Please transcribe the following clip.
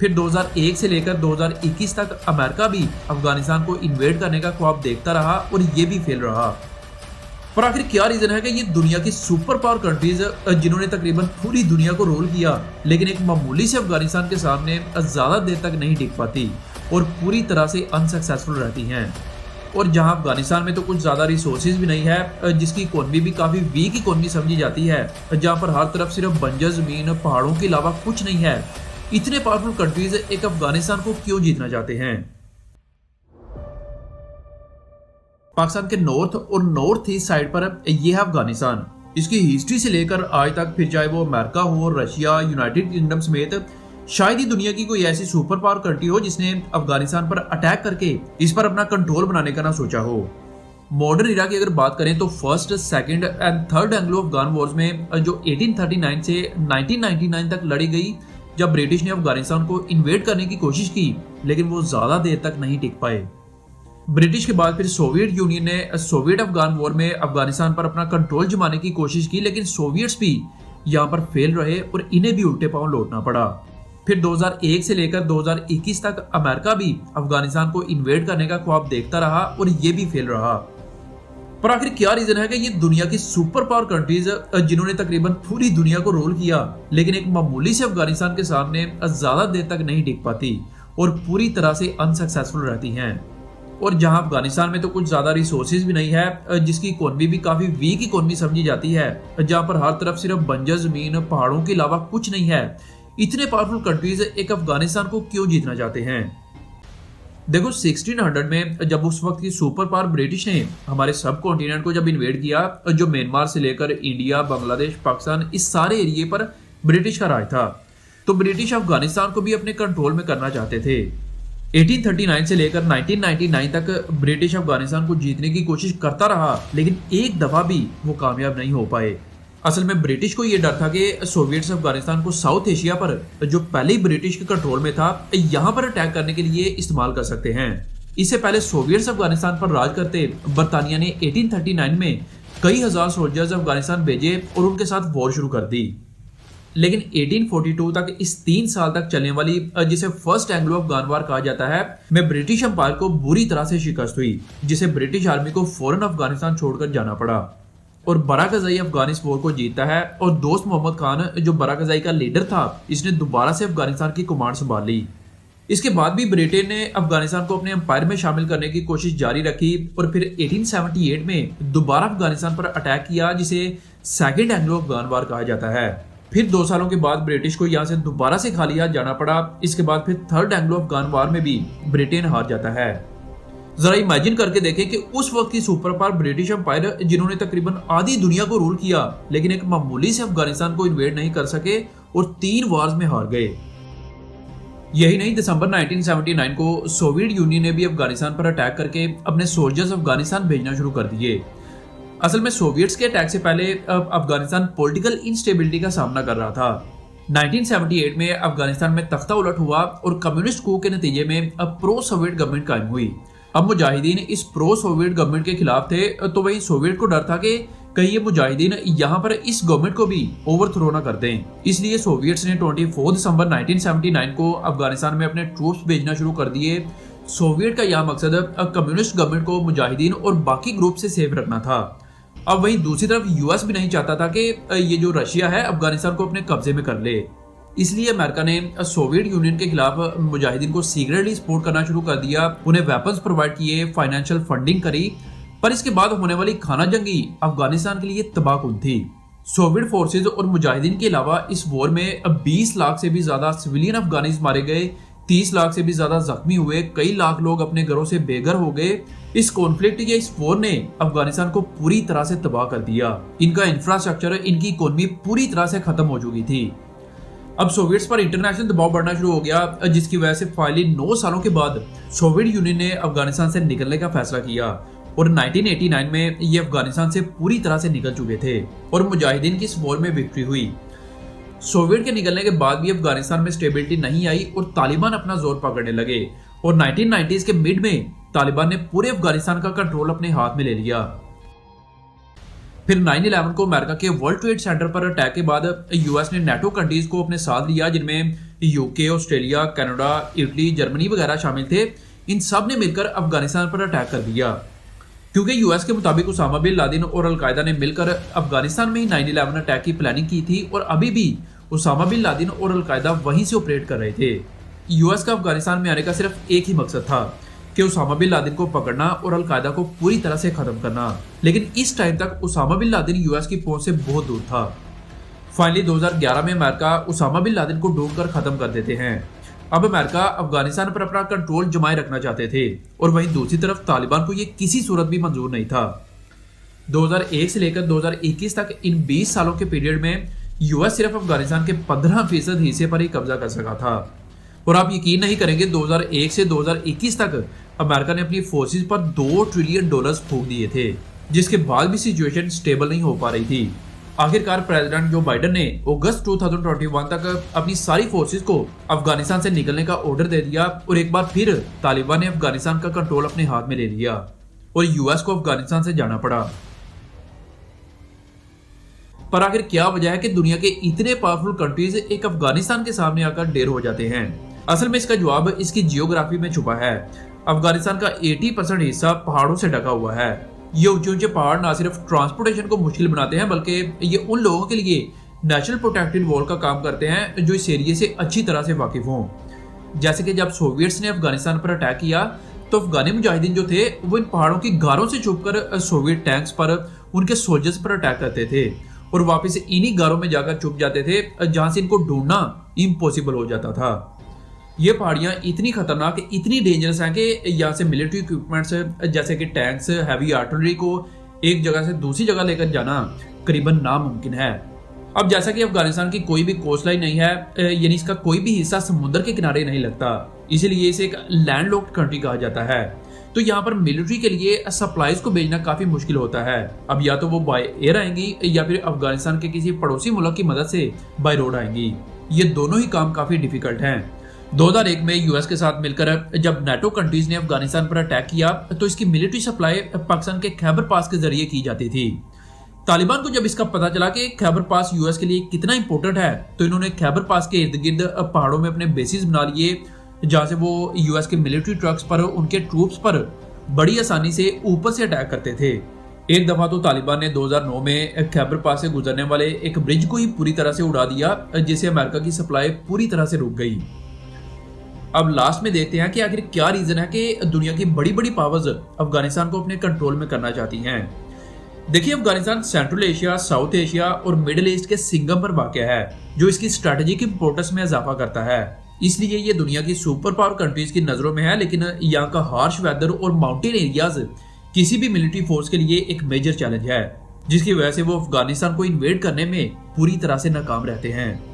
फिर 2001 से लेकर 2021 तक अमेरिका भी अफगानिस्तान को इन्वेड करने का ख्वाब देखता रहा और ये भी फेल रहा। पर आखिर क्या रीजन है कि ये दुनिया की सुपर पावर कंट्रीज जिन्होंने तकरीबन पूरी दुनिया को रूल किया, लेकिन एक मामूली से अफगानिस्तान के सामने ज्यादा देर तक नहीं टिक पाती और पूरी तरह से अनसक्सेसफुल रहती हैं। और जहां अफगानिस्तान में तो कुछ ज़्यादा रिसोर्सेज भी नहीं है, जिसकी इकोनॉमी भी काफ़ी वीक इकोनॉमी समझी जाती है, जहां पर हर तरफ सिर्फ बंजर ज़मीन पहाड़ों के अलावा कुछ नहीं है, इतने पावरफुल कंट्रीज एक अफगानिस्तान को क्यों जीतना चाहते हैं? पाकिस्तान के नॉर्थ और नॉर्थ ईस्ट साइड पर यह है अफगानिस्तान। इसकी हिस्ट्री से लेकर आज तक, फिर चाहे वो अमेरिका हो, रशिया, यूनाइटेड किंगडम समेत शायद ही दुनिया की कोई ऐसी सुपर पावर कंट्री हो जिसने अफगानिस्तान पर अटैक करके इस पर अपना कंट्रोल बनाने का ना सोचा हो। मॉडर्न इरा की अगर बात करें तो first, second and third Anglo Afghan Wars में जो 1839 से 1999 तक लड़ी गई, जब ब्रिटिश ने अफगानिस्तान को इन्वेड करने की कोशिश की, लेकिन वो ज्यादा देर तक नहीं टिक पाए। ब्रिटिश के बाद फिर सोवियत यूनियन ने सोवियत अफगान वॉर में अफगानिस्तान पर अपना कंट्रोल जमाने की कोशिश की, लेकिन सोवियट्स भी यहाँ पर फेल रहे और इन्हें भी उल्टे पांव लौटना पड़ा। फिर 2001 से लेकर 2021 तक अमेरिका भी अफगानिस्तान को इन्वेड करने का ख्वाब देखता रहा और ये भी फेल रहा। पर आखिर क्या रीजन है कि ये दुनिया की सुपर पावर कंट्रीज जिन्होंने तकरीबन पूरी दुनिया को रूल किया, लेकिन एक मामूली से अफगानिस्तान के सामने ज्यादा देर तक नहीं टिक पाती और पूरी तरह से अनसक्सेसफुल रहती हैं। और जहां अफगानिस्तान में तो कुछ ज्यादा रिसोर्सेज भी नहीं है, जिसकी इकोनॉमी भी काफी वीक इकोनॉमी समझी जाती है, जहां पर हर तरफ सिर्फ बंजर जमीन पहाड़ों के अलावा कुछ नहीं है, इतने पावरफुल कंट्रीज एक अफगानिस्तान को क्यों जीतना चाहते हैं? देखो 1600 में जब उस वक्त की सुपर पावर ब्रिटिश ने हमारे सब कॉन्टिनेंट को जब इन्वेड किया, जो म्यांमार से लेकर इंडिया, बांग्लादेश, पाकिस्तान, इस सारे एरिए पर ब्रिटिश का राज था, तो ब्रिटिश अफगानिस्तान को भी अपने कंट्रोल में करना चाहते थे। 1839 से लेकर 1999 तक ब्रिटिश अफगानिस्तान को जीतने की कोशिश करता रहा, लेकिन एक दफा भी वो कामयाब नहीं हो पाए। असल में ब्रिटिश को यह डर था कि सोवियट्स अफगानिस्तान को साउथ एशिया पर, जो पहले ही ब्रिटिश के कंट्रोल में था, यहां पर अटैक करने के लिए इस्तेमाल कर सकते हैं। इससे पहले सोवियट्स अफगानिस्तान पर राज करते बरतानिया ने 1839 में कई हजार सोल्जर्स अफगानिस्तान भेजे और उनके साथ वॉर शुरू कर दी। लेकिन 1842 तक इस 3 साल तक चलने वाली, जिसे फर्स्ट एंग्लो अफगान वार कहा जाता है, में ब्रिटिश एम्पायर को बुरी तरह से शिकस्त हुई, जिसे ब्रिटिश आर्मी को फौरन अफगानिस्तान छोड़कर जाना पड़ा। और बाराकज़ाई अफगान इस वॉर को जीतता है और दोस्त मोहम्मद खान, जो बाराकज़ाई का लीडर था, इसने दोबारा से अफगानिस्तान की कमांड संभाल ली। इसके बाद भी ब्रिटेन ने अफगानिस्तान को अपने एम्पायर में शामिल करने की कोशिश जारी रखी और फिर 1878 में दोबारा अफगानिस्तान पर अटैक किया, जिसे सेकेंड एंग्लो अफगान वार कहा जाता है। फिर 2 सालों के बाद ब्रिटिश को यहाँ से दोबारा से खाली हाथ जाना पड़ा। इसके बाद फिर थर्ड एंग्लो अफगान वार में भी ब्रिटेन हार जाता है। जरा इमेजिन करके देखें कि उस वक्त की सुपर पावर ब्रिटिश एम्पायर, जिन्होंने तकरीबन आधी दुनिया को रूल किया, लेकिन एक मामूली से अफगानिस्तान को इन्वेड नहीं कर सके और 3 वार्स में हार गए। यही नहीं, दिसंबर 1979 को सोवियत यूनियन ने भी अफगानिस्तान पर अटैक करके अपने सोल्जर्स अफगानिस्तान भेजना शुरू कर दिए। असल में सोवियट्स के अटैक से पहले अफगानिस्तान पॉलिटिकल इंस्टेबिलिटी का सामना कर रहा था। 1978 में अफगानिस्तान में तख्ता उलट हुआ और कम्युनिस्ट कू के नतीजे में प्रो सोवियत गवर्नमेंट कायम हुई। अब मुजाहिदीन इस प्रो सोवियत गवर्नमेंट के खिलाफ थे, तो वही सोवियत को डर था कि कहीं ये मुजाहिदीन यहाँ पर इस गवर्नमेंट को भी ओवरथ्रो ना कर दें। इसलिए सोवियट्स ने 24 दिसंबर 1979 को अफगानिस्तान में अपने ट्रूप्स भेजना शुरू कर दिए। सोवियत का यह मकसद कम्युनिस्ट गवर्नमेंट को मुजाहिदीन और बाकी ग्रुप से सेफ रखना था। अब वहीं दूसरी तरफ यूएस भी नहीं चाहता था कि ये जो रशिया है अफगानिस्तान को अपने कब्जे में कर ले। इसलिए अमेरिका ने सोवियत यूनियन के खिलाफ मुजाहिदीन को सीक्रेटली सपोर्ट करना शुरू कर दिया, उन्हें वेपन्स प्रोवाइड किए, फाइनेंशियल फंडिंग करी। पर इसके बाद होने वाली खाना जंगी अफगानिस्तान के लिए तबाहकुन थी। सोवियत फोर्सेज और मुजाहिदीन के अलावा इस वॉर में 20 लाख से भी ज्यादा सिविलियन अफगानीज मारे गए, 30 लाख से भी ज्यादा जख्मी हुए, कई लाख लोग अपने घरों से बेघर हो गए। इस कॉन्फ्लिक्ट या इस वॉर ने अफगानिस्तान को पूरी तरह से तबाह कर दिया। इनका इंफ्रास्ट्रक्चर, इनकी इकोनॉमी पूरी तरह से खत्म हो चुकी थी। अब सोवियट्स पर इंटरनेशनल दबाव बढ़ना शुरू हो गया, जिसकी वजह से फाइनली 9 सालों के बाद सोवियत यूनियन ने अफगानिस्तान से निकलने का फैसला किया और 1989 में ये अफगानिस्तान से पूरी तरह से निकल चुके थे और मुजाहिदीन की इस वॉर में विक्ट्री हुई। सोवियत के निकलने के बाद भी अफगानिस्तान में स्टेबिलिटी नहीं आई और तालिबान अपना जोर पकड़ने लगे और 1990s के मिड में तालिबान ने पूरे अफगानिस्तान का कंट्रोल अपने हाथ में ले लिया। फिर 9/11 को अमेरिका के वर्ल्ड ट्रेड सेंटर पर अटैक के बाद यूएस ने नेटो कंट्रीज को अपने साथ लिया, जिनमें UK, Australia, Canada, Italy, Germany वगैरह शामिल थे, इन सब ने मिलकर अफगानिस्तान पर अटैक कर दिया। क्योंकि यूएस के मुताबिक उसामा बिन लादेन और अलकायदा ने मिलकर अफगानिस्तान में ही 9/11 अटैक की प्लानिंग की थी और अभी भी उसामा बिन लादेन और अलकायदा वहीं से ऑपरेट कर रहे थे। यूएस का अफगानिस्तान में आने का सिर्फ एक ही मकसद था कि उसामा बिन लादेन को पकड़ना और अलकायदा को पूरी तरह से खत्म करना। लेकिन इस टाइम तक उसामा बिन लादेन यूएस की पहुंच से बहुत दूर था। फाइनली 2011 में अमेरिका उसामा बिन लादेन को ढूंढकर खत्म कर देते हैं। अब अमेरिका अफगानिस्तान पर अपना कंट्रोल जमाए रखना चाहते थे और वहीं दूसरी तरफ तालिबान को यह किसी सूरत भी मंजूर नहीं था। 2001 से लेकर 2021 तक इन 20 सालों के पीरियड में यूएस सिर्फ अफगानिस्तान के 15% हिस्से पर ही कब्जा कर सका था। और आप यकीन नहीं करेंगे, 2001 से 2021 तक अमेरिका ने अपनी फोर्सेस पर $2 ट्रिलियन फूंक दिए थे, जिसके बाद भी सिचुएशन स्टेबल नहीं हो पा रही थी। आखिरकार प्रेसिडेंट जो बाइडेन ने अगस्त 2021 तक अपनी सारी फोर्सेस को अफगानिस्तान से निकलने का ऑर्डर दे दिया और एक बार फिर तालिबान ने अफगानिस्तान का कंट्रोल अपने हाथ में ले लिया और यूएस को अफगानिस्तान से जाना पड़ा। पर आखिर क्या वजह है कि दुनिया के इतने पावरफुल कंट्रीज एक अफगानिस्तान के सामने आकर ढेर हो जाते हैं? असल में इसका जवाब इसकी जियोग्राफी में छुपा है। अफगानिस्तान का 80% हिस्सा पहाड़ों से ढका हुआ है। ये ऊंचे ऊंचे पहाड़ ना सिर्फ ट्रांसपोर्टेशन को मुश्किल बनाते हैं, बल्कि ये उन लोगों के लिए नेचुरल प्रोटेक्टेड वॉल का काम करते हैं जो इस एरिया से अच्छी तरह से वाकिफ हों। जैसे कि जब सोवियट्स ने अफगानिस्तान पर अटैक किया तो अफगानी मुजाहिदीन जो थे वो इन पहाड़ों की गारों से छुपकर सोवियत टैंक्स पर, उनके सोल्जर्स पर अटैक करते थे और वापस इन्हीं गारों में जाकर छुप जाते थे, जहां से इनको ढूंढना इम्पॉसिबल हो जाता था। ये पहाड़ियाँ इतनी खतरनाक, इतनी डेंजरस हैं कि यहाँ से मिलिट्री इक्विपमेंट्स जैसे कि टैंक्स, हैवी आर्टिलरी को एक जगह से दूसरी जगह लेकर जाना करीबन नामुमकिन है। अब जैसा कि अफगानिस्तान की कोई भी कोस्ट लाइन नहीं है, यानी इसका कोई भी हिस्सा समुद्र के किनारे नहीं लगता, इसीलिए इसे एक लैंडलॉक्ड कंट्री कहा जाता है। तो यहाँ पर मिलिट्री के लिए सप्लाईज को भेजना काफी मुश्किल होता है। अब या तो वो बाय एयर आएंगी या फिर अफगानिस्तान के किसी पड़ोसी मुल्क की मदद से बाय रोड आएंगी। ये दोनों ही काम काफी डिफिकल्ट हैं। 2001 में यूएस के साथ मिलकर जब नाटो कंट्रीज ने अफगानिस्तान पर अटैक किया तो इसकी मिलिट्री सप्लाई पाकिस्तान के खैबर पास के जरिए की जाती थी। तालिबान को जब इसका पता चला कि खैबर पास यूएस के लिए कितना इंपॉर्टेंट है तो इन्होंने खैबर पास के इर्द गिर्द पहाड़ों में अपने बेसिस बना लिए, जहां से वो यूएस के मिलिट्री ट्रक्स पर, उनके ट्रूप्स पर बड़ी आसानी से ऊपर से अटैक करते थे। एक दफा तो तालिबान ने 2009 में खैबर पास से गुजरने वाले एक ब्रिज को ही पूरी तरह से उड़ा दिया, जिससे अमेरिका की सप्लाई पूरी तरह से रुक गई। अब लास्ट में देखते हैं कि आखिर क्या रीजन है कि दुनिया की बड़ी बड़ी पावर्स अफगानिस्तान को अपने कंट्रोल में करना चाहती हैं। देखिए, Afghanistan central Asia, south Asia और मिडिल ईस्ट के सिंगम पर वाक़या है, जो इसकी स्ट्रेटेजिक इंपोर्टेंस में इजाफा करता है। इसलिए ये दुनिया की सुपर पावर कंट्रीज की नजरों में है, लेकिन यहाँ का हार्श वेदर और माउंटेन एरियाज किसी भी मिलिट्री फोर्स के लिए एक मेजर चैलेंज है, जिसकी वजह से वो अफगानिस्तान को इन्वेड करने में पूरी तरह से नाकाम रहते हैं।